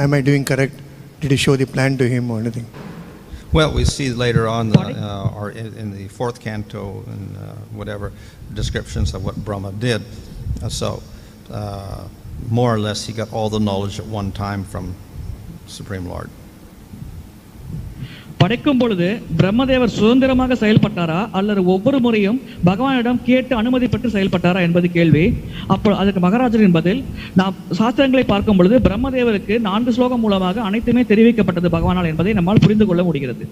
am I doing correct? Did he show the plan to him or anything? Well, we see later on, or in the fourth canto and whatever, descriptions of what Brahma did. So, more or less, he got all the knowledge at one time from Supreme Lord. படைக்கும் பொழுது பிரம்மதேவர் சுதந்திரமாக செயல்பட்டாரா அல்லது ஒவ்வொரு முறையும் பகவானிடம் கேட்டு அனுமதி பெற்று செயல்பட்டாரா என்பது கேள்வி. அப்போ அதுக்கு மகாராஜரின் பதில், நாம் சாஸ்திரங்களை பார்க்கும் பொழுது பிரம்மதேவருக்கு 4 ஸ்லோகம் மூலமாக அனைத்துமே தெரிவிக்கப்பட்டது பகவானால் என்பதை நம்மால் புரிந்து கொள்ள முடிகிறது.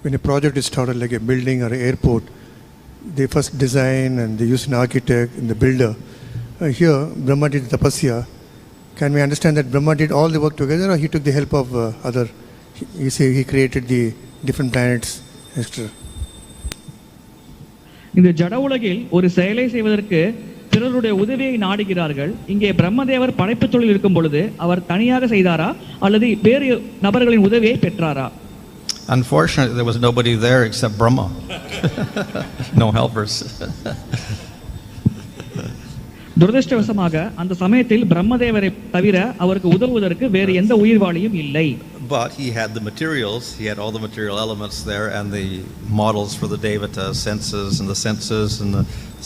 When a project is started, like a building or an airport, they first design and they use an architect and the builder. Here, Brahma did tapasya. Can we understand that Brahma did all the work together, or he took the help of other? He created the different planets, etc. இந்த ஜட உலகில் ஒரு செயலை செய்வதற்கு பிறருடைய உதவியை நாடுகிறார்கள். இங்கே பிரம்மதேவர் படைப்பு தொழில் இருக்கும் பொழுது அவர் தனியாக செய்தாரா அல்லது வேறு நபர்களின் உதவியை பெற்றாரா? Unfortunately, there was nobody there except Brahma. No helpers. துரதிர்ஷ்டவசமாக அந்த சமயத்தில் பிரம்மதேவரை தவிர அவருக்கு உதவுவதற்கு வேறு எந்த உயிர்வாளியும் இல்லை. But he had the materials, he had all the material elements there and the models for the Devata senses and the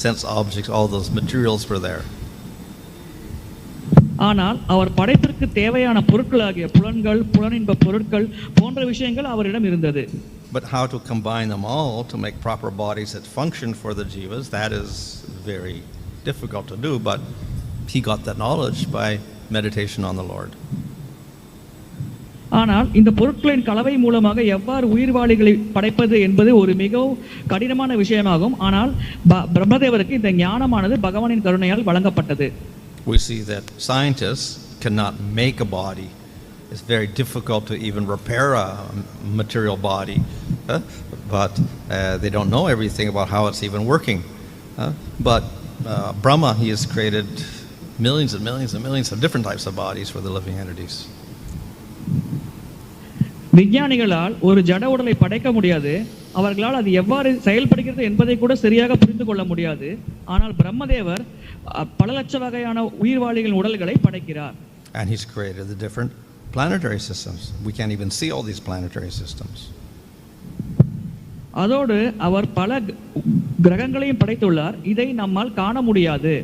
sense objects, all those materials were there. ஆனால் அவர் படைப்பிற்கு தேவையான பொருட்களாகிய புலன்கள், புலனின்ப பொருட்கள் போன்ற விஷயங்கள் அவரிடம் இருந்தது. But how to combine them all to make proper bodies that function for the jivas, that is very difficult to do, but he got that knowledge by meditation on the Lord. ஆனால் இந்த பொருட்களின் கலவை மூலமாக எவ்வாறு உயிர்வாளிகளை படைப்பது என்பது ஒரு மிகவும் கடினமான விஷயமாகும். ஆனால் பிரம்மதேவருக்கு இந்த ஞானமானது பகவானின் கருணையால் வழங்கப்பட்டது. We see that scientists cannot make a body. It's very difficult to even repair a material body, but they don't know everything about how it's even working. But Brahma, he has created millions and millions and millions of different types of bodies for the living entities. விஞ்ஞானிகளால் ஒரு ஜட உடலை படைக்க முடியாது, அவர்களால் அது எவ்வாறு செயல்படுகிறது என்பதை கூட சரியாக புரிந்து கொள்ள முடியாது. ஆனால் பிரம்மதேவர் பல லட்ச வகையான உயிர்வாளிகளின் உடல்களை படைக்கிறார். And he's created the different planetary systems. We can't even see all these planetary systems. அதோடு அவர் பல கிரகங்களையும் படைத்துள்ளார், இதை நம்மால் காண முடியாது.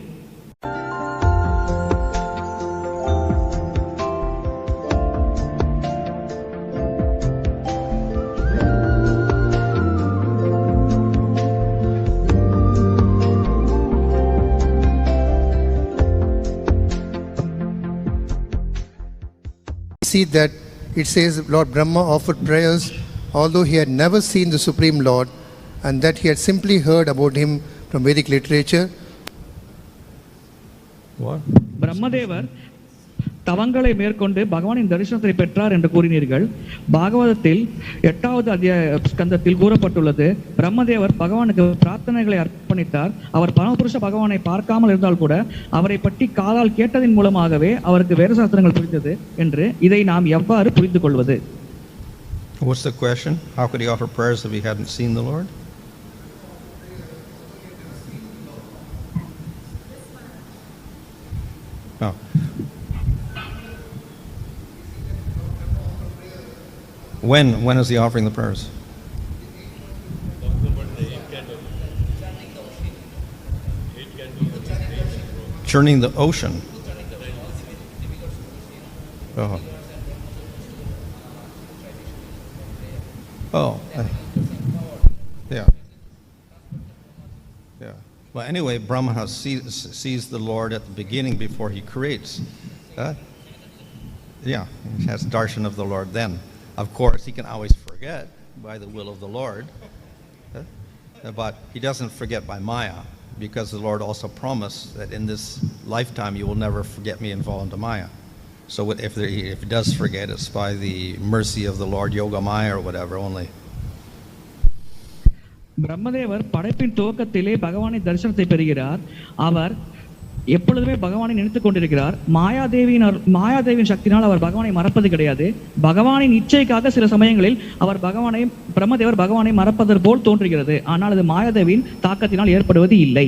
See that it says Lord Brahma offered prayers although he had never seen the Supreme Lord, and that he had simply heard about him from Vedic literature. What? பிரம்மதேவர் தவங்களை மேற்கொண்டு பகவானின் தரிசனத்தை பெற்றார் என்று கூறினீர்கள். பாகவதத்தில் 8வது அத்தியாய ஸ்கந்தத்தில் கூறப்பட்டுள்ளது, பிரம்மதேவர் பகவானுக்கு பிரார்த்தனைகளை அர்ப்பணித்தார். அவர் பரமபுருஷ பகவானை பார்க்காமல் இருந்தால் கூட அவரை பற்றி காதால் கேட்டதின் மூலமாகவே அவருக்கு வேத சாஸ்திரங்கள் புரிந்தது என்று. இதை நாம் எவ்வாறு புரிந்து கொள்வது? What's the question? How could he offer prayers if he hadn't seen the Lord? Oh. When is he offering the prayers? Churning the ocean. Oh. Oh. Yeah. Yeah. Well, anyway, Brahma sees the Lord at the beginning before he creates. Yeah, he has darshan of the Lord then. Of course, he can always forget by the will of the Lord, but he doesn't forget by Maya, because the Lord also promised that in this lifetime you will never forget me and fall into Maya. So if he does forget, it's by the mercy of the Lord, Yoga Maya or whatever only. பிரம்மதேவர் படைப்பின் துவக்கத்திலே பகவானின் தரிசனத்தை பெறுகிறார். அவர் எப்பொழுதுமே பகவானை நினைத்துக் கொண்டிருக்கிறார். மாயாதேவியின் சக்தினால் அவர் பகவானை மறப்பது கிடையாது. பகவானின் இச்சைக்காக சில சமயங்களில் அவர் பிரம்மதேவர் பகவானை மறப்பது போல் தோன்றுகிறது. ஆனால் அது மாயாதேவியின் தாக்கத்தினால் ஏற்படுவது இல்லை.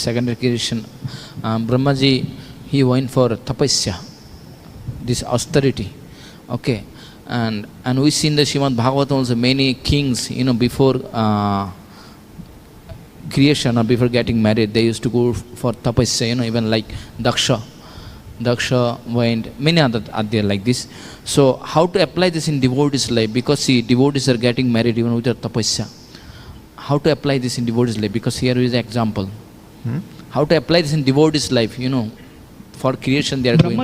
Secondary creation, Brahmaji, he went for tapasya, this austerity, okay, and we see in the Srimad Bhagavatam also many kings, before creation or before getting married, they used to go for tapasya, even like Daksha went, many other are there like this. So how to apply this in devotees' life? Because see, devotees are getting married even without tapasya. How to apply this in devotees' life? Because here is an example. How to apply this in devotees' life? For creation they are going.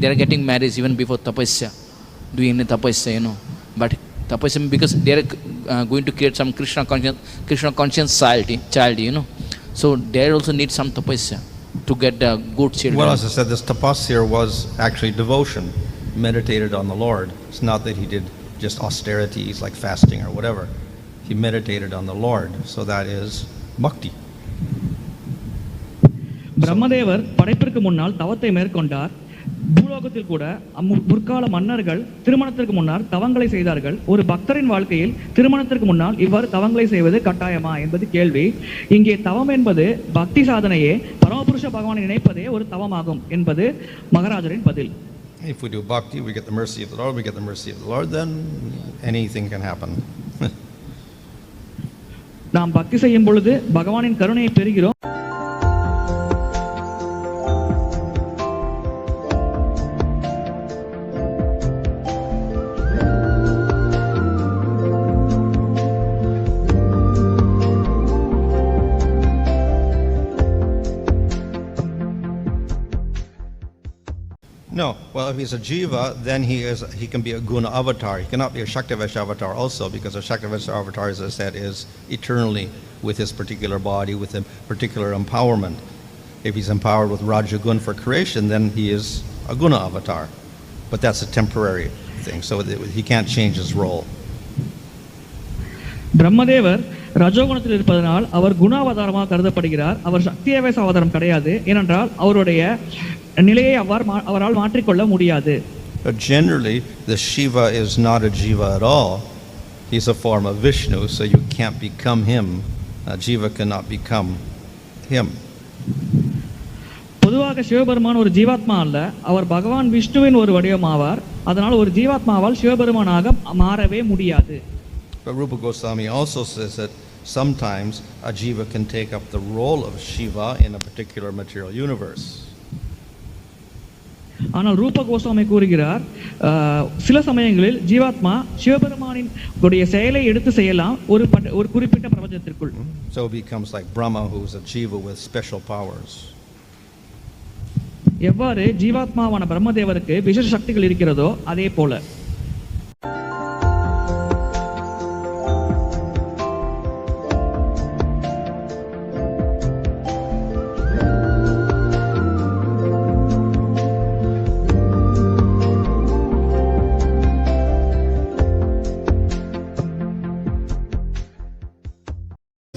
They are getting married even before tapasya, doing any tapasya, But tapasya because they are going to create some Krishna conscious child, So they also need some tapasya to get the good children. Well, as I said, this tapasya was actually devotion, meditated on the Lord. It's not that he did just austerities like fasting or whatever. He meditated on the Lord, so that is bhakti. பிரம்மதேவர் படைப்பிற்கு முன்னால் தவத்தை மேற்கொண்டார். பூலோகத்தில் கூட முற்கால மன்னர்கள் திருமணத்திற்கு முன்னால் தவங்களை செய்தார்கள். ஒரு பக்தரின் வாழ்க்கையில் திருமணத்திற்கு முன்னால் இவ்வாறு தவங்களை செய்வது கட்டாயமா என்பது கேள்வி. இங்கே தவம் என்பது பக்தி சாதனையே, பரமபுருஷ பகவானை நினைப்பதே ஒரு தவமாகும் என்பது மகாராஜரின் பதில். If we do bhakti, we get the mercy of the Lord. We get the mercy of the Lord, then anything can happen. நாம் பக்தி செய்யும் பொழுது பகவானின் கருணையை பெறுகிறோம். No, well, if he's a jiva, then he can be a guna avatar. He cannot be a Shaktivesh avatar also, because a Shaktivesh avatar, as I said, is eternally with his particular body, with a particular empowerment. If he's empowered with Rajagun for creation, then he is a guna avatar. But that's a temporary thing, so he can't change his role. பிரம்மதேவர் ரஜோகுணத்தில் இருப்பதனால் அவர் குணாவதாரமாக கருதப்படுகிறார். அவர் சக்தியவேச அவதாரம் கிடையாது. ஏனென்றால் அவருடைய நிலையை அவரால் மாற்றிக்கொள்ள முடியாது. But generally, the Shiva is not a jiva at all. He's a form of Vishnu, so you can't become him. A jiva cannot become him. பொதுவாக சிவபெருமான் ஒரு ஜீவாத்மா அல்ல, அவர் பகவான் விஷ்ணுவின் ஒரு வடிவமாவார். அதனால் ஒரு ஜீவாத்மாவால் சிவபெருமானாக மாறவே முடியாது. But Rupa Goswami also says that sometimes a jiva can take up the role of Shiva in a particular material universe. ஆனால் ரூப கோஸ்வாமி கூறுகிறார், சில சமயங்களில் ஜீவாத்மா சிவபெருமானின் செயலை எடுத்து செய்யலாம் ஒரு குறிப்பிட்ட பிரபஞ்சத்திற்குள். So it becomes like Brahma, who is a jiva with special powers. எவ்வாறு ஜீவாத்மாவான பிரம்மதேவருக்கு விசேஷ சக்திகள் இருக்கிறதோ அதே போல.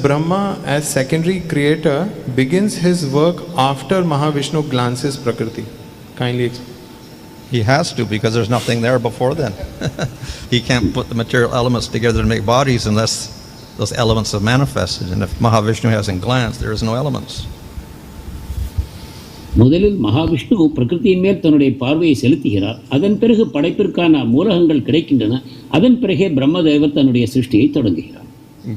Brahma, as secondary creator, begins his work after Mahavishnu glances Prakriti. Kindly explain. He has to, because there's nothing there before then. He can't put the material elements together to make bodies unless those elements have manifested. And if Mahavishnu hasn't glanced, there is no elements. முதலில் மகாவிஷ்ணு பிரகிருதியின் மேல் தன்னுடைய பார்வையை செலுத்துகிறார். அதன் பிறகு படைப்பிற்கான மூலகங்கள் கிடைக்கின்றன. அதன் பிறகே பிரம்மதேவர் தன்னுடைய சிருஷ்டியை தொடங்குகிறார்.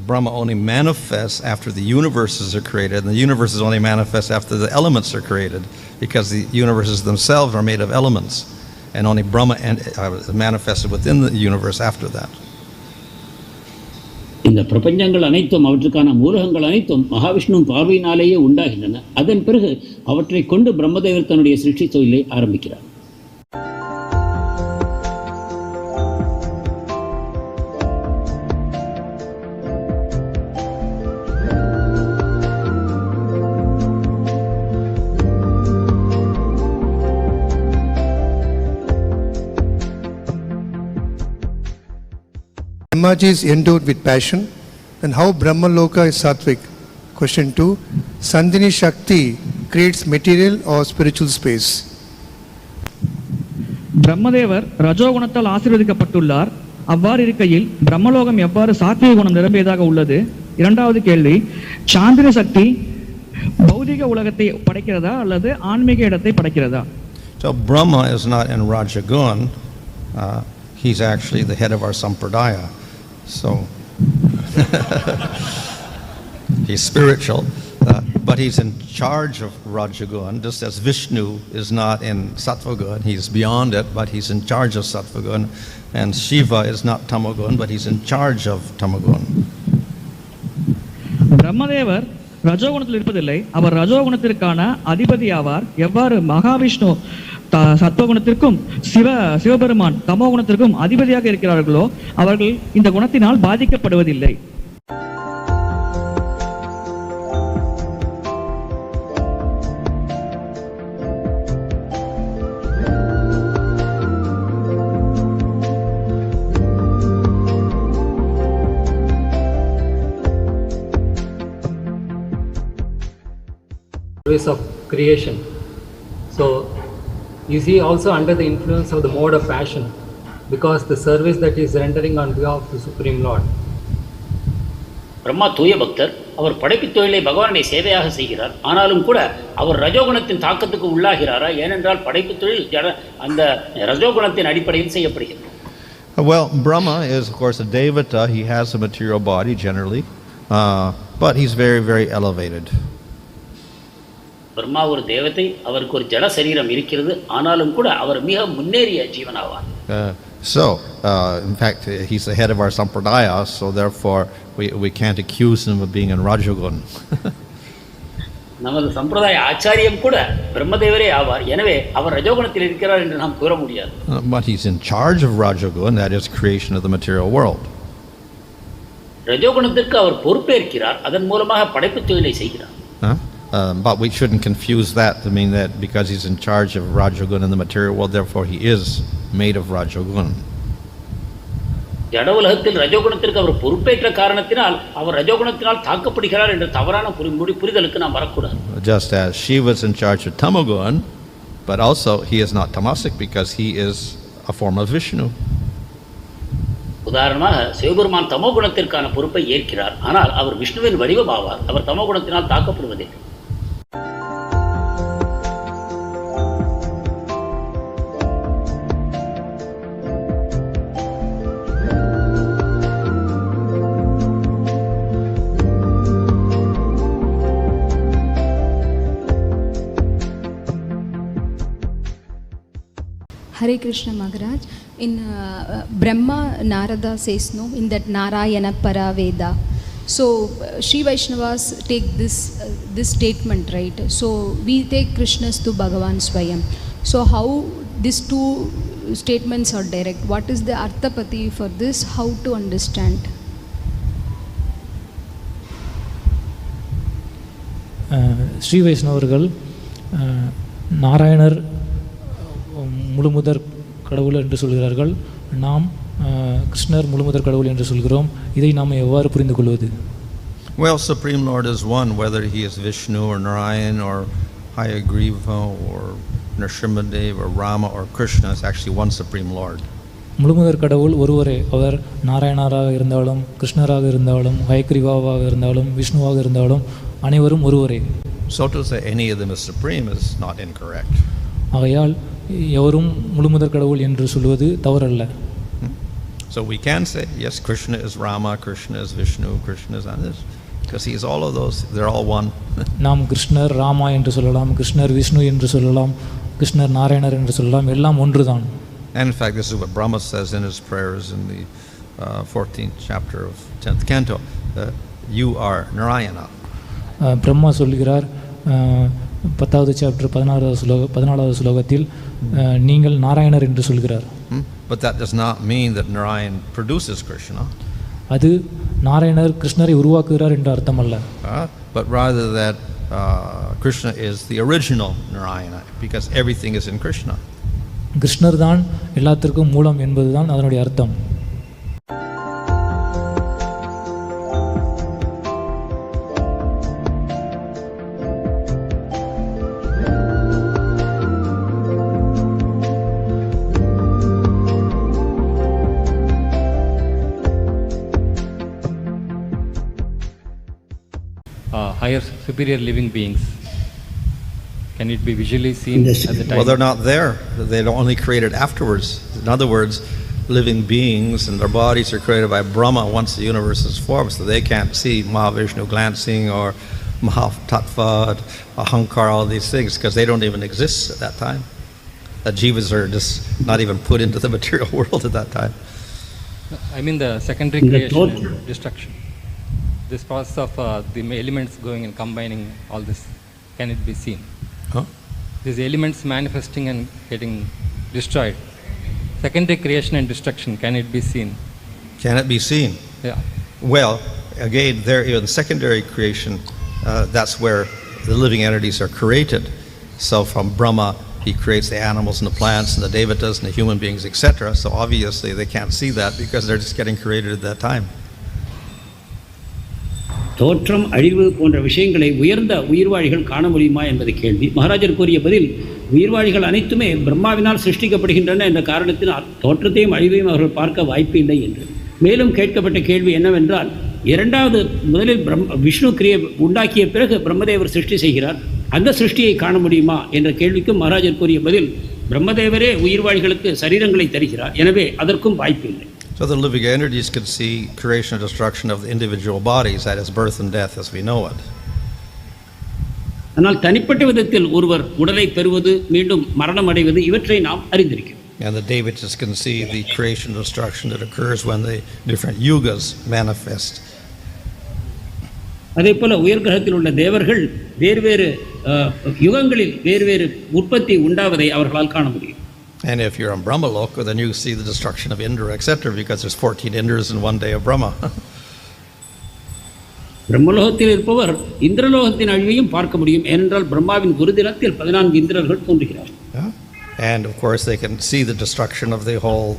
Brahma only manifests after the universes are created, and the universes only manifest after the elements are created, because the universes themselves are made of elements, and only Brahma manifested within the universe after that. இந்த பிரபஞ்சங்கள் அனைத்தும் அவற்றுக்கான மூலகங்கள் அனைத்தும் மகாவிஷ்ணு பார்வையினாலேயே உண்டாகின்றன. அதன் பிறகு அவற்றை கொண்டு பிரம்மதேவர் தன்னுடைய சிருஷ்டி தொழிலை ஆரம்பிக்கிறார். Brahmaji is endowed with passion, then how Brahma Loka is sattvic? Question 2. Sandhini Shakti creates material or spiritual space? பிரம்மதேவர் ரஜோகுணத்தால் ஆசீர்வதிக்கப்பட்டுள்ளார். அவ்வாறு இருக்கையில் பிரம்மலோகம் எவ்வாறு சாத்விக குணம் நிரம்பியதாக உள்ளது? இரண்டாவது கேள்வி, சாந்திர சக்தி பௌதிக உலகத்தை படைக்கிறதா அல்லது ஆன்மீக இடத்தை படைக்கிறதா? So Brahma is not in Rajagun. He's actually the head of our sampradaya. So he's spiritual, but he's in charge of Rajagun, just as Vishnu is not in Sattvagun. He's beyond it, but he's in charge of Sattvagun. And Shiva is not Tamagun, but he's in charge of Tamagun. பிரம்மதேவர் ரஜோகுணத்தில் இருப்பதில்லை, அவர் ரஜோகுணத்திற்கான அதிபதி ஆவார். எவ்வாறு மகாவிஷ்ணு சத்வகுணத்திற்கும் சிவபெருமான் தமோ குணத்திற்கும் அதிபதியாக இருக்கிறார்களோ அவர்கள் இந்த குணத்தினால் பாதிக்கப்படுவதில்லை. Service of creation. So you see also under the influence of the mode of passion, because the service that is rendering on behalf of the Supreme Lord. Brahma தூய பக்தர். அவர் படைப்பு தொழிலை பகவானுடைய சேவையாக செய்கிறார். ஆனாலும் கூட அவர் ரஜோகுணத்தின் தாக்கத்துக்கு உள்ளாகிறாரா? ஏனென்றால் படைப்பு தொழில் அந்த ரஜோகுணத்தின் அடிப்படையில் செய்யப்படுகிறது. Well, Brahma is of course a devata. He has a material body generally, but he's very, very elevated. Brahma ஒரு தேவதை, அவருக்கு ஒரு ஜட சரீரம் இருக்கிறது. ஆனாலும் கூட அவர் மிக முன்னேறிய ஜீவனாவார். In fact, he's the head of our sampradaya, so therefore we can't accuse him of being in Rajagun. நமது சம்பிரதாய ஆச்சாரியம் கூட பிரம்மதேவரே ஆவார். எனவே அவர் ரஜோகுணத்தில் இருக்கிறார் என்று நாம் கூற முடியாது. But he's in charge of Rajagun, that is creation of the material world. ரஜோகுணத்திற்கு அவர் பொறுப்பேற்கிறார். அதன் மூலமாக படைப்பு தொழிலை செய்கிறார். But we shouldn't confuse that to mean that because he's in charge of Rajagun in the material world, therefore he is made of Rajagun. ஜட உலகத்தில் ரஜோகுணத்திற்கு அவர் பொறுப்பேற்ற காரணத்தினால் அவர் ரஜோகுணத்தினால் தாக்கப்படுகிறார் என்ற தவறான புரிதலுக்கு நாம் வரக்கூடாது. Just as Shiva is in charge of Tamagun, but also he is not tamasic because he is a form of Vishnu. உதாரணமாக சிவபெருமான் தமோ குணத்திற்கான பொறுப்பை ஏற்கிறார். ஆனால் அவர் விஷ்ணுவின் வடிவமாவார். அவர் தமோ குணத்தினால் தாக்கப்படுவதில்லை. Hare Krishna Maharaj. In Brahma, Narada says no in that Narayana Paraveda. So Sri Vaishnavas take this statement, right? So we take Krishna's to Bhagavan Swayam. So how these two statements are direct? What is the Arthapati for this? How to understand? Sri வைஷ்ணவர்கள் நாராயணர் முழுமுதற் கடவுள் என்று சொல்கிறார்கள். நாம் கிருஷ்ணர் முழுமுதற் கடவுள் என்று சொல்கிறோம். இதை நாம் எவ்வாறு புரிந்து கொள்வது? Well, Supreme Lord is one, whether he is Vishnu or Narayan or Hayagriva or Nrsimhadev or Rama or Krishna, is actually one Supreme Lord. முழுமுதற் கடவுள் ஒருவரே. அவர் நாராயணராக இருந்தாலும் கிருஷ்ணராக இருந்தாலும் ஹயக்ரீவாவாக இருந்தாலும் விஷ்ணுவாக இருந்தாலும் அனைவரும் ஒருவரே. So to say any of them is supreme is not incorrect. ஆகையால் எவரும் முழுமுதற் கடவுள் என்று சொல்வது தவறல்ல. So we can say yes, Krishna is Rama, Krishna is Vishnu, Krishna is this, because he is all of those. They're all one. நாம் கிருஷ்ணர் ராமா என்று சொல்லலாம், கிருஷ்ணர் விஷ்ணு என்று சொல்லலாம், கிருஷ்ணர் நாராயணர் என்று சொல்லலாம், எல்லாம் ஒன்றுதான். And in fact, this is what Brahma says in his prayers in the 14th chapter of 10th canto. You are Narayana. Brahma சொல்கிறார் 10வது சாப்டர் 14வது ஸ்லோகத்தில் நீங்கள் நாராயணர் என்று சொல்கிறார். But that does not mean that Narayan produces Krishna. அது நாராயணர் கிருஷ்ணரை உருவாக்குகிறார் என்ற அர்த்தம் அல்ல. But rather that Krishna is the original Narayana because everything is in Krishna. கிருஷ்ணர் தான் எல்லாத்திற்கும் மூலம் என்பதுதான் அதனுடைய அர்த்தம். higher superior living beings? Can it be visually seen at the time? Well, they're not there. They're only created afterwards. In other words, living beings and their bodies are created by Brahma once the universe is formed, so they can't see Mahavishnu glancing or Mahatattva, Ahankar, all these things, because they don't even exist at that time. The jivas are just not even put into the material world at that time. I mean the secondary creation and destruction. This process of the elements going and combining all this, can it be seen? Huh? These elements manifesting and getting destroyed. Secondary creation and destruction, can it be seen? Can it be seen? Yeah. Well, again, there in secondary creation, that's where the living entities are created. So from Brahma, he creates the animals and the plants and the devatas and the human beings, etc. So obviously they can't see that because they're just getting created at that time. தோற்றம் அழிவு போன்ற விஷயங்களை உயர்ந்த உயிர்வாழிகள் காண முடியுமா என்பது கேள்வி. மகாராஜர் கூறிய பதில், உயிர்வாழிகள் அனைத்துமே பிரம்மாவினால் சிருஷ்டிக்கப்படுகின்றன என்ற காரணத்தினால் தோற்றத்தையும் அழிவையும் அவர்கள் பார்க்க வாய்ப்பு இல்லை என்று. மேலும் கேட்கப்பட்ட கேள்வி என்னவென்றால், இரண்டாவது முதலில் விஷ்ணு உண்டாக்கிய பிறகு பிரம்மதேவர் சிருஷ்டி செய்கிறார், அந்த சிருஷ்டியை காண முடியுமா என்ற கேள்விக்கும் மகாராஜர் கூறிய பதில், பிரம்மதேவரே உயிர்வாழிகளுக்கு சரீரங்களை தருகிறார், எனவே அதற்கும் வாய்ப்பு இல்லை. So the living entities could see creation and destruction of the individual bodies, that is birth and death as we know it. ஆனால் தனிப்பட்ட விதத்தில் ஒருவர் உடலை பெறுவது, மீண்டும் மரணம் அடைவது, இவற்றை நாம் அறிந்திருக்கிறோம். And the devatas can see the creation and destruction that occurs when the different yugas manifest. அதே போல உயர் கிரகத்தில் உள்ள தேவர்கள் வேறு யுகங்களில் வேறு உற்பத்தி உண்டாவதை அவர்களால் காண முடியும். And if you're on Brahma Loka, then you see the destruction of Indra, etc., because there's 14 Indras in one day of Brahma. பிரம்மலோகத்தில் இருப்பவர் இந்திரலோகத்தின் அழிவையும் பார்க்க முடியும், ஏனென்றால் பிரம்மாவின் ஒரு தினத்தில் 14 இந்திரர்கள் தோன்றுகிறார். And of course they can see the destruction of the whole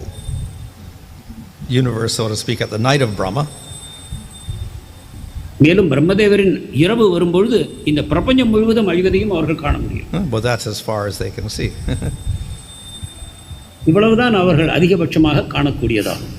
universe, so to speak, at the night of Brahma. மேலும் பிரம்மதேவரின் இரவு வரும்பொழுது இந்த பிரபஞ்சம் முழுவதும் அழிவதையும் அவர்கள் காண முடியும். But that's as far as they can see. இவ்வளவுதான் அவர்கள் அதிகபட்சமாக காணக்கூடியதாகும்.